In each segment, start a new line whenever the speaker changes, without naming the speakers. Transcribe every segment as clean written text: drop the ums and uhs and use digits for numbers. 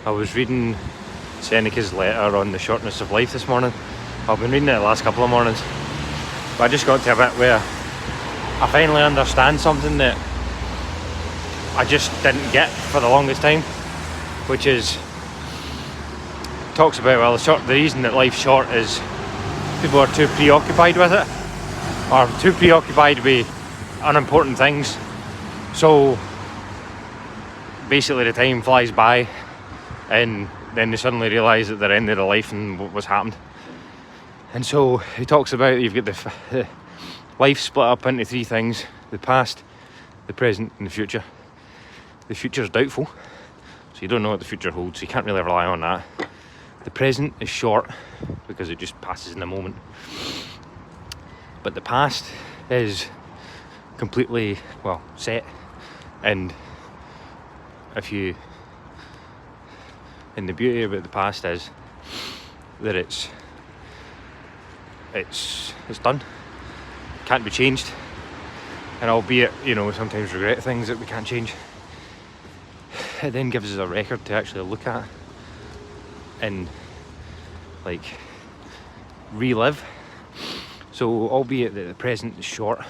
I was reading Senecas letter on the shortness of life this morning. I've been reading it the last couple of mornings, but I just got to a bit where I finally understand something that I just didn't get for the longest time, which is, talks about, well, the reason that life's short is people are too preoccupied with it, or too preoccupied with unimportant things. So basically the time flies by, and then they suddenly realise that they're end of the life and what was happened. And so he talks about, you've got the life split up into three things: the past, the present, and the future. The future's doubtful, so you don't know what the future holds, so you can't really rely on that. The present is short because it just passes in a moment, but the past is completely, well, set. And the beauty about the past is that it's done, can't be changed, and albeit, you know, sometimes regret things that we can't change, it then gives us a record to actually look at and like relive. So albeit that the present is short,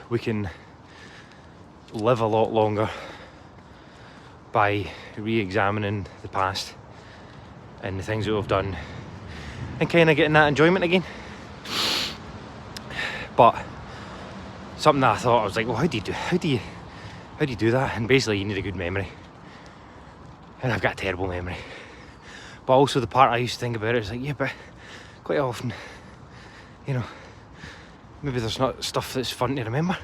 we can live a lot longer by re-examining the past and the things that we've done and kind of getting that enjoyment again. But something that I thought, I was like, well, how do you do that? And basically you need a good memory, and I've got a terrible memory. But also the part I used to think about it is like, yeah, but quite often, you know, maybe there's not stuff that's fun to remember.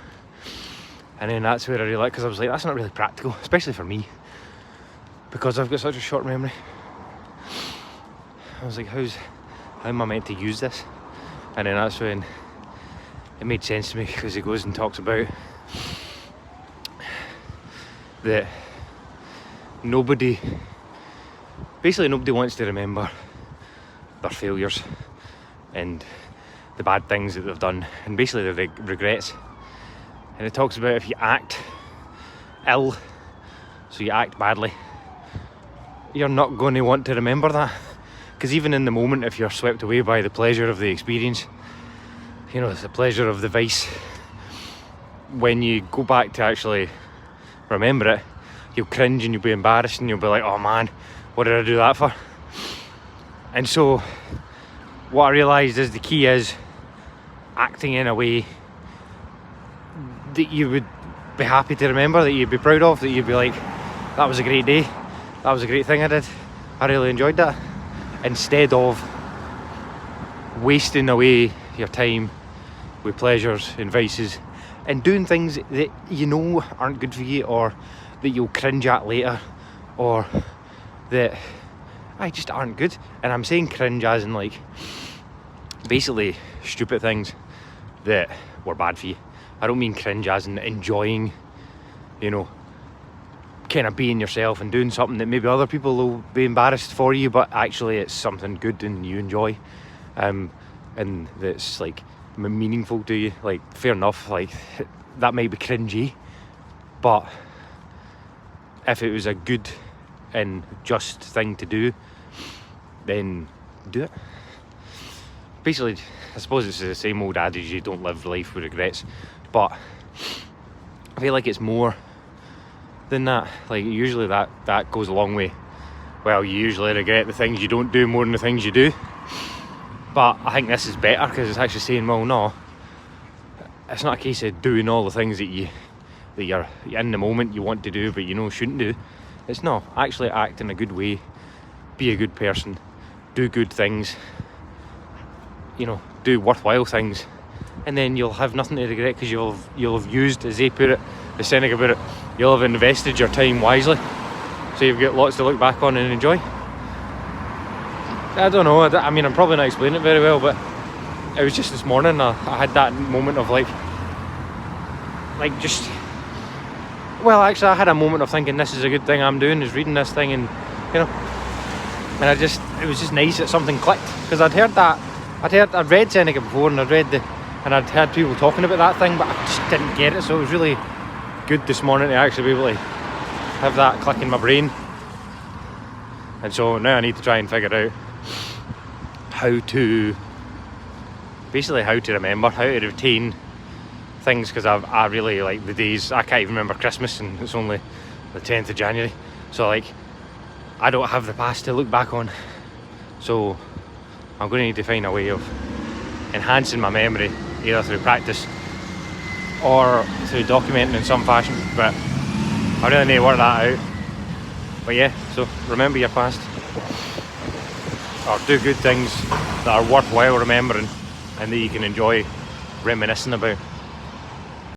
And then that's where I realised, because I was like, that's not really practical, especially for me, because I've got such a short memory. I was like, how am I meant to use this? And then that's when it made sense to me, because he goes and talks about that nobody wants to remember their failures and the bad things that they've done, and basically the regrets. And it talks about if you act ill, so you act badly, you're not going to want to remember that. Because even in the moment, if you're swept away by the pleasure of the experience, you know, it's the pleasure of the vice, when you go back to actually remember it, you'll cringe and you'll be embarrassed and you'll be like, oh man, what did I do that for? And so what I realised is the key is acting in a way that you would be happy to remember, that you'd be proud of, that you'd be like, that was a great day, that was a great thing I did, I really enjoyed that, instead of wasting away your time with pleasures and vices and doing things that you know aren't good for you, or that you'll cringe at later, or that just aren't good. And I'm saying cringe as in like basically stupid things that were bad for you. I don't mean cringe as in enjoying, you know, kind of being yourself and doing something that maybe other people will be embarrassed for you, but actually it's something good and you enjoy, and that's like meaningful to you. Like, fair enough, like that might be cringy, but if it was a good and just thing to do, then do it. Basically, I suppose it's the same old adage, you don't live life with regrets, but I feel like it's more than that. Like, usually that goes a long way. Well, you usually regret the things you don't do more than the things you do, but I think this is better, because it's actually saying, well, no, it's not a case of doing all the things that you're in the moment you want to do but you know shouldn't do. It's not, actually act in a good way, be a good person, do good things, you know, do worthwhile things, and then you'll have nothing to regret, because you'll have used, as they put it, the Seneca put it, you'll have invested your time wisely, so you've got lots to look back on and enjoy. I don't know, I mean, I'm probably not explaining it very well, but it was just this morning I had that moment of like just, well, actually I had a moment of thinking, this is a good thing I'm doing, is reading this thing, and you know, and it was just nice that something clicked, because I'd read Seneca before, and I'd heard people talking about that thing, but I just didn't get it. So it was really good this morning to actually be able to have that click in my brain, And so now I need to try and figure out how to remember, how to retain things, because I really like the days. I can't even remember Christmas and it's only the 10th of January, so like I don't have the past to look back on. So I'm going to need to find a way of enhancing my memory, either through practice or through documenting in some fashion, but I really need to work that out. But yeah, so remember your past, or do good things that are worthwhile remembering and that you can enjoy reminiscing about.